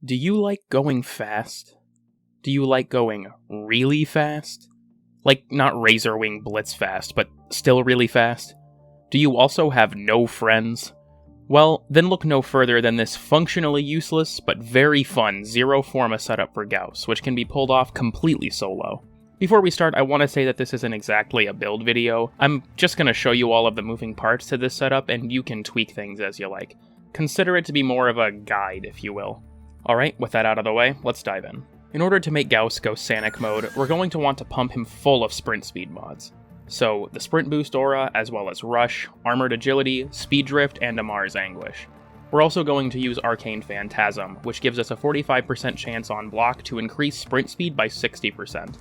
Do you like going fast? Do you like going really fast? Like, not Razor Wing Blitz fast, but still really fast? Do you also have no friends? Well, then look no further than this functionally useless, but very fun Zero Forma setup for Gauss, which can be pulled off completely solo. Before we start, I want to say that this isn't exactly a build video. I'm just going to show you all of the moving parts to this setup, and you can tweak things as you like. Consider it to be more of a guide, if you will. Alright, with that out of the way, let's dive in. In order to make Gauss go Sanic mode, we're going to want to pump him full of sprint speed mods. So, the Sprint Boost Aura, as well as Rush, Armored Agility, Speed Drift, and Amar's Anguish. We're also going to use Arcane Phantasm, which gives us a 45% chance on block to increase sprint speed by 60%.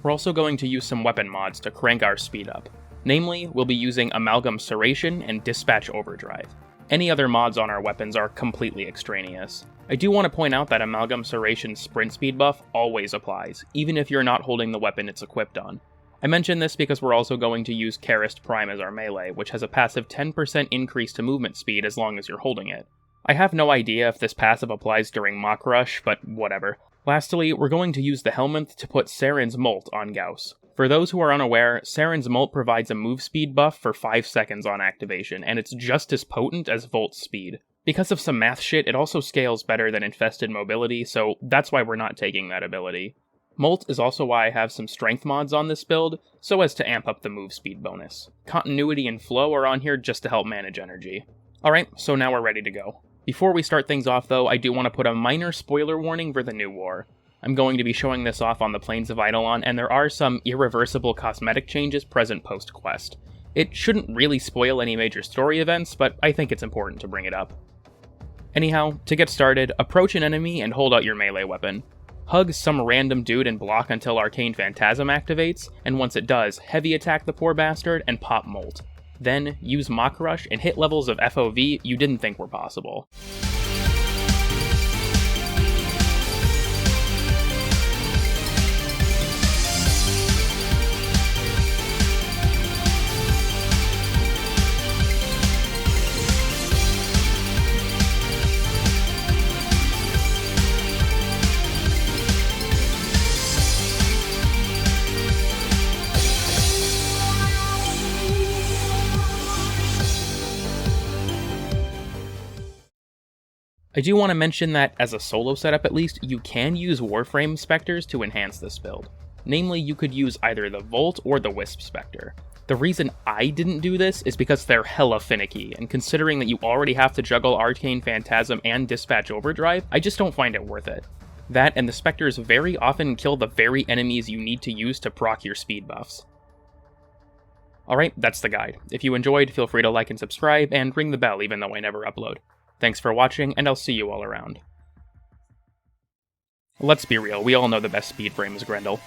We're also going to use some weapon mods to crank our speed up. Namely, we'll be using Amalgam Serration and Dispatch Overdrive. Any other mods on our weapons are completely extraneous. I do want to point out that Amalgam Serration's sprint speed buff always applies, even if you're not holding the weapon it's equipped on. I mention this because we're also going to use Karist Prime as our melee, which has a passive 10% increase to movement speed as long as you're holding it. I have no idea if this passive applies during Mach Rush, but whatever. Lastly, we're going to use the Helminth to put Saren's Molt on Gauss. For those who are unaware, Saren's Molt provides a move speed buff for 5 seconds on activation, and it's just as potent as Volt's speed. Because of some math shit, it also scales better than Infested Mobility, so that's why we're not taking that ability. Molt is also why I have some strength mods on this build, so as to amp up the move speed bonus. Continuity and Flow are on here just to help manage energy. Alright, so now we're ready to go. Before we start things off though, I do want to put a minor spoiler warning for the new war. I'm going to be showing this off on the Plains of Eidolon, and there are some irreversible cosmetic changes present post-quest. It shouldn't really spoil any major story events, but I think it's important to bring it up. Anyhow, to get started, approach an enemy and hold out your melee weapon. Hug some random dude and block until Arcane Phantasm activates, and once it does, heavy attack the poor bastard and pop Molt. Then, use Mach Rush and hit levels of FOV you didn't think were possible. I do want to mention that, as a solo setup at least, you can use Warframe Spectres to enhance this build. Namely, you could use either the Volt or the Wisp Spectre. The reason I didn't do this is because they're hella finicky, and considering that you already have to juggle Arcane Phantasm and Dispatch Overdrive, I just don't find it worth it. That, and the Spectres very often kill the very enemies you need to use to proc your speed buffs. Alright, that's the guide. If you enjoyed, feel free to like and subscribe, and ring the bell even though I never upload. Thanks for watching, and I'll see you all around. Let's be real, we all know the best speed frame is Grendel.